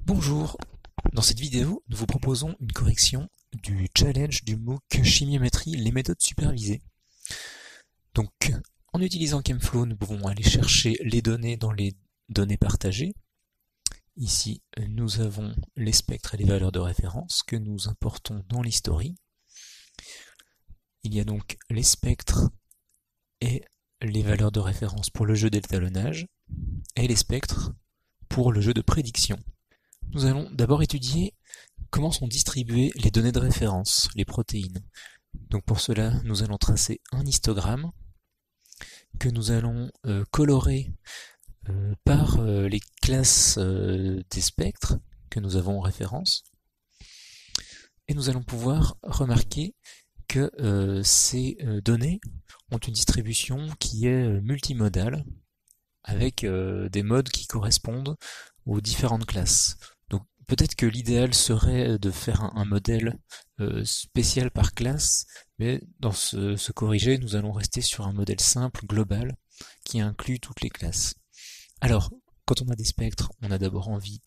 Bonjour, dans cette vidéo, nous vous proposons une correction du challenge du MOOC Chimiométrie, les méthodes supervisées. Donc, en utilisant ChemFlow, nous pouvons aller chercher les données dans les données partagées. Ici, nous avons les spectres et les valeurs de référence que nous importons dans l'history. Il y a donc les spectres et les valeurs de référence pour le jeu d'étalonnage et les spectres pour le jeu de prédiction. Nous allons d'abord étudier comment sont distribuées les données de référence, les protéines. Donc pour cela, nous allons tracer un histogramme que nous allons colorer par les classes des spectres que nous avons en référence. Et nous allons pouvoir remarquer que ces données ont une distribution qui est multimodale, avec des modes qui correspondent aux différentes classes. Donc peut-être que l'idéal serait de faire un modèle spécial par classe, mais dans ce corrigé, nous allons rester sur un modèle simple, global, qui inclut toutes les classes. Alors, quand on a des spectres, on a d'abord envie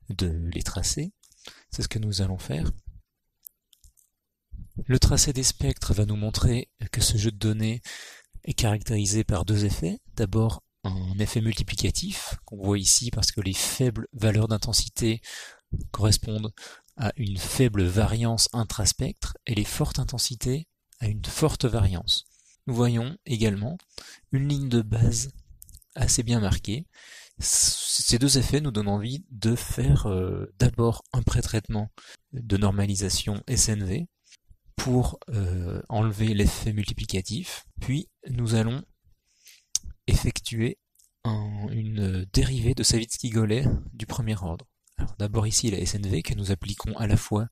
de les tracer. C'est ce que nous allons faire. Le tracé des spectres va nous montrer que ce jeu de données est caractérisé par deux effets. D'abord, un effet multiplicatif, qu'on voit ici parce que les faibles valeurs d'intensité correspondent à une faible variance intraspectre et les fortes intensités à une forte variance. Nous voyons également une ligne de base assez bien marquée. Ces deux effets nous donnent envie de faire d'abord un pré-traitement de normalisation SNV pour enlever l'effet multiplicatif, puis nous allons effectuer une dérivée de Savitzky-Golay du premier ordre. Alors d'abord ici la SNV que nous appliquons à la fois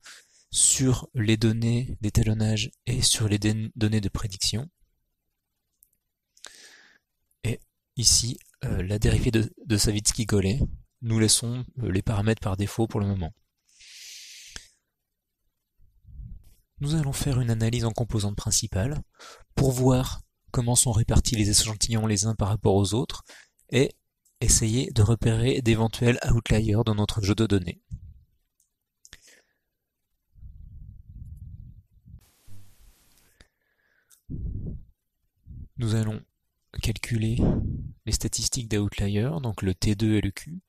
sur les données d'étalonnage et sur les données de prédiction. Et ici la dérivée de Savitzky-Golay. Nous laissons les paramètres par défaut pour le moment. Nous allons faire une analyse en composantes principales pour voir comment sont répartis les échantillons les uns par rapport aux autres et essayer de repérer d'éventuels outliers dans notre jeu de données. Nous allons calculer les statistiques des outliers, donc le T2 et le Q.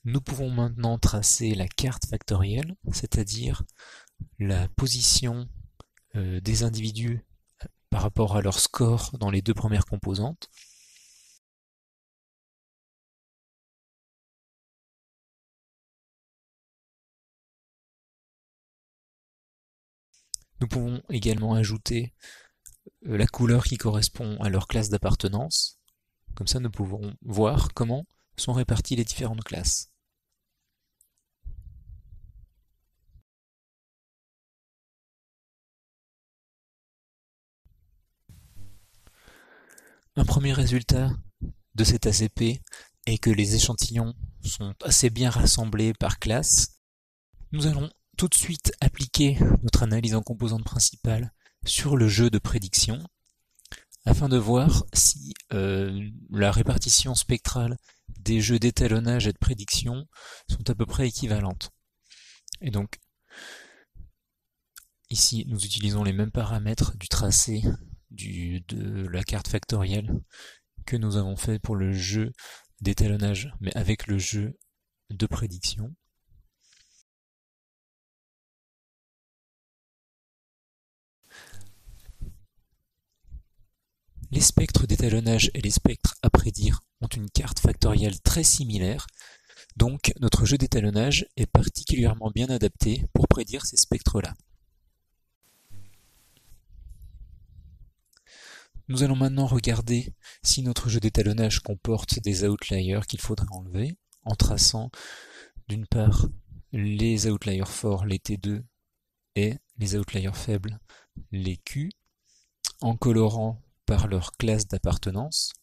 Nous pouvons maintenant tracer la carte factorielle, c'est-à-dire la position des individus par rapport à leur score dans les deux premières composantes. Nous pouvons également ajouter la couleur qui correspond à leur classe d'appartenance. Comme ça, nous pouvons voir comment sont réparties les différentes classes. Un premier résultat de cet ACP est que les échantillons sont assez bien rassemblés par classe. Nous allons tout de suite appliquer notre analyse en composantes principales sur le jeu de prédiction afin de voir si la répartition spectrale des jeux d'étalonnage et de prédiction sont à peu près équivalentes. Et donc, ici, nous utilisons les mêmes paramètres du tracé de la carte factorielle que nous avons fait pour le jeu d'étalonnage, mais avec le jeu de prédiction. Les spectres d'étalonnage et les spectres à prédire ont une carte factorielle très similaire, donc notre jeu d'étalonnage est particulièrement bien adapté pour prédire ces spectres-là. Nous allons maintenant regarder si notre jeu d'étalonnage comporte des outliers qu'il faudra enlever, en traçant d'une part les outliers forts, les T2, et les outliers faibles, les Q, en colorant par leur classe d'appartenance.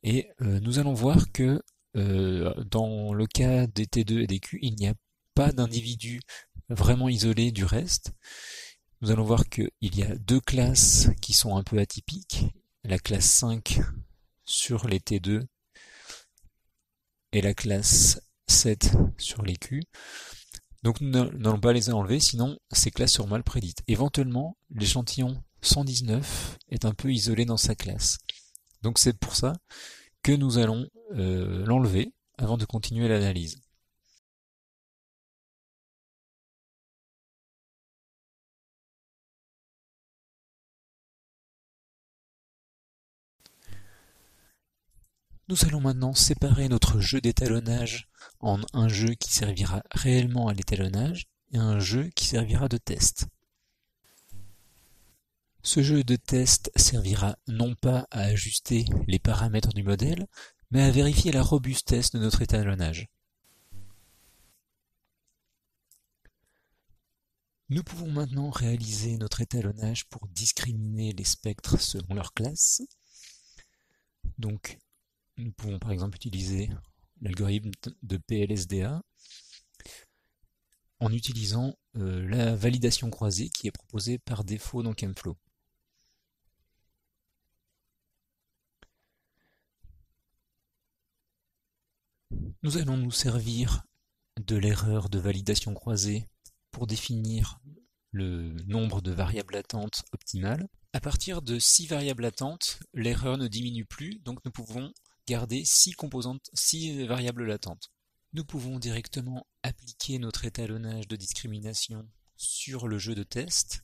Et nous allons voir que dans le cas des T2 et des Q, il n'y a pas d'individu vraiment isolé du reste. Nous allons voir qu'il y a deux classes qui sont un peu atypiques. La classe 5 sur les T2 et la classe set sur les Q. Donc nous n'allons pas les enlever, sinon ces classes seront mal prédites. Éventuellement, l'échantillon 119 est un peu isolé dans sa classe. Donc c'est pour ça que nous allons l'enlever avant de continuer l'analyse. Nous allons maintenant séparer notre jeu d'étalonnage en un jeu qui servira réellement à l'étalonnage et un jeu qui servira de test. Ce jeu de test servira non pas à ajuster les paramètres du modèle, mais à vérifier la robustesse de notre étalonnage. Nous pouvons maintenant réaliser notre étalonnage pour discriminer les spectres selon leur classe. Donc, nous pouvons par exemple utiliser l'algorithme de PLSDA en utilisant la validation croisée qui est proposée par défaut dans ChemFlow. Nous allons nous servir de l'erreur de validation croisée pour définir le nombre de variables latentes optimales. À partir de 6 variables latentes, l'erreur ne diminue plus, donc nous pouvons garder 6 variables latentes. Nous pouvons directement appliquer notre étalonnage de discrimination sur le jeu de test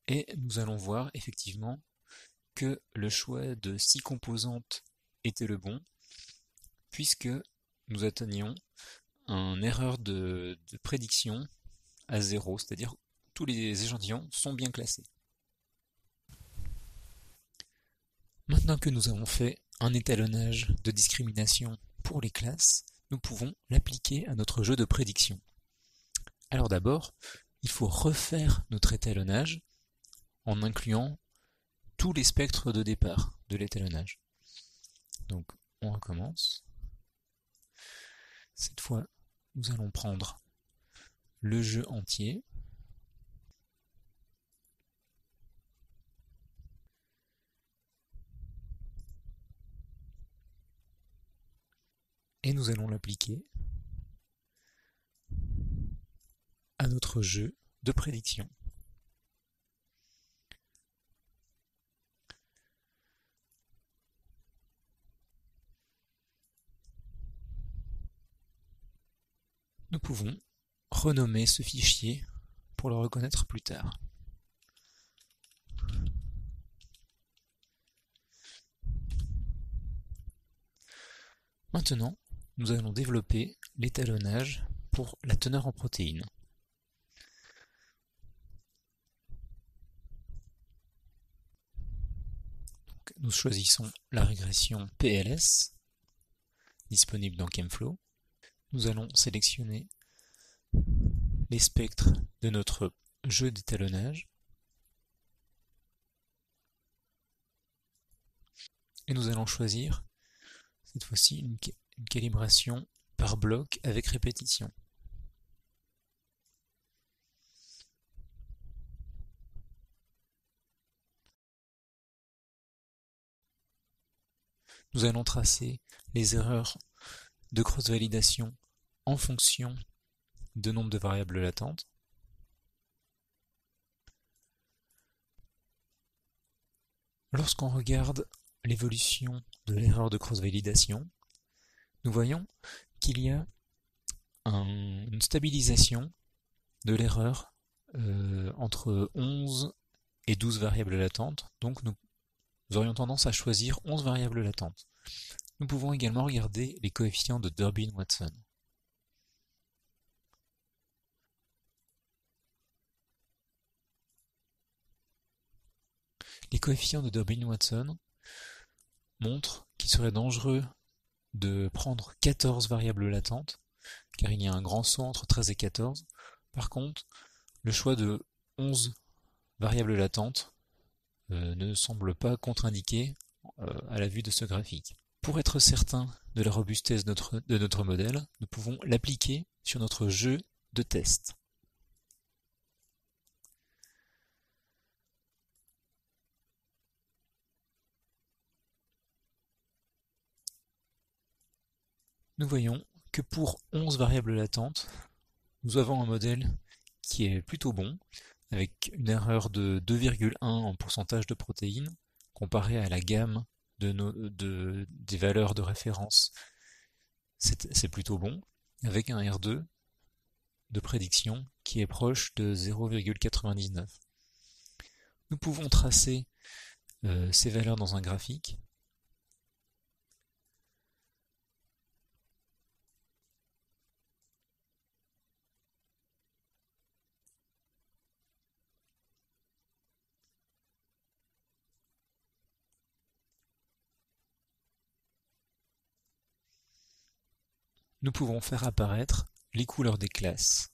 et nous allons voir effectivement que le choix de 6 composantes était le bon puisque nous atteignions une erreur de prédiction à 0, c'est-à-dire tous les échantillons sont bien classés. Maintenant que nous avons fait un étalonnage de discrimination pour les classes, nous pouvons l'appliquer à notre jeu de prédiction. Alors d'abord, il faut refaire notre étalonnage en incluant tous les spectres de départ de l'étalonnage. Donc on recommence. Cette fois, nous allons prendre le jeu entier. Et nous allons l'appliquer à notre jeu de prédiction. Nous pouvons renommer ce fichier pour le reconnaître plus tard. Maintenant, nous allons développer l'étalonnage pour la teneur en protéines. Donc, nous choisissons la régression PLS, disponible dans ChemFlow. Nous allons sélectionner les spectres de notre jeu d'étalonnage. Et nous allons choisir cette fois-ci une calibration par bloc avec répétition. Nous allons tracer les erreurs de cross-validation en fonction de nombre de variables latentes. Lorsqu'on regarde l'évolution de l'erreur de cross-validation, nous voyons qu'il y a une stabilisation de l'erreur entre 11 et 12 variables latentes, donc nous aurions tendance à choisir 11 variables latentes. Nous pouvons également regarder les coefficients de Durbin-Watson. Les coefficients de Durbin-Watson montrent qu'il serait dangereux de prendre 14 variables latentes, car il y a un grand saut entre 13 et 14. Par contre, le choix de 11 variables latentes ne semble pas contre-indiqué à la vue de ce graphique. Pour être certain de la robustesse de notre modèle, nous pouvons l'appliquer sur notre jeu de test. nous voyons que pour 11 variables latentes, nous avons un modèle qui est plutôt bon, avec une erreur de 2,1 en pourcentage de protéines, comparé à la gamme des valeurs de référence. C'est plutôt bon, avec un R2 de prédiction qui est proche de 0,99. Nous pouvons tracer ces valeurs dans un graphique. Nous pouvons faire apparaître les couleurs des classes.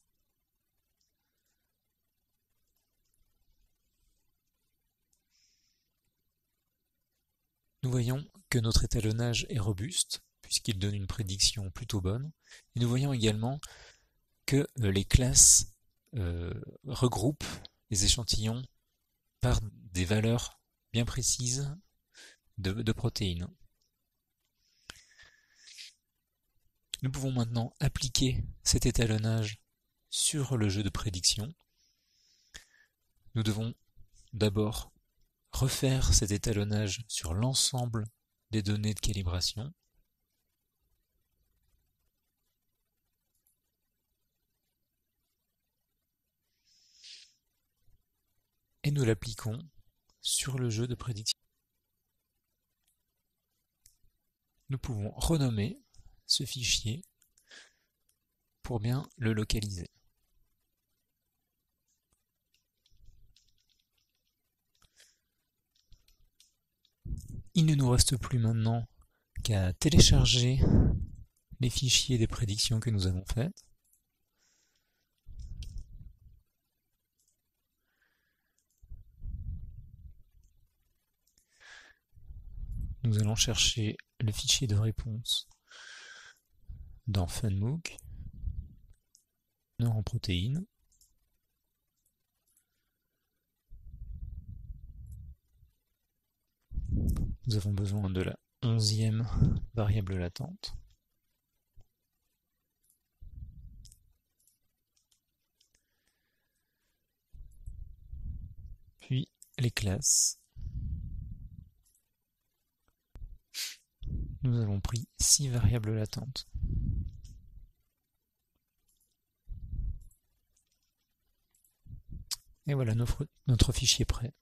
Nous voyons que notre étalonnage est robuste, puisqu'il donne une prédiction plutôt bonne. Et nous voyons également que les classes regroupent les échantillons par des valeurs bien précises de protéines. Nous pouvons maintenant appliquer cet étalonnage sur le jeu de prédiction. Nous devons d'abord refaire cet étalonnage sur l'ensemble des données de calibration. Et nous l'appliquons sur le jeu de prédiction. Nous pouvons renommer ce fichier pour bien le localiser. Il ne nous reste plus maintenant qu'à télécharger les fichiers des prédictions que nous avons faites. Nous allons chercher le fichier de réponse dans FunMook, en protéines. Nous avons besoin de la 11e variable latente. Puis les classes. Nous avons pris 6 variables latentes. Et voilà notre fichier prêt.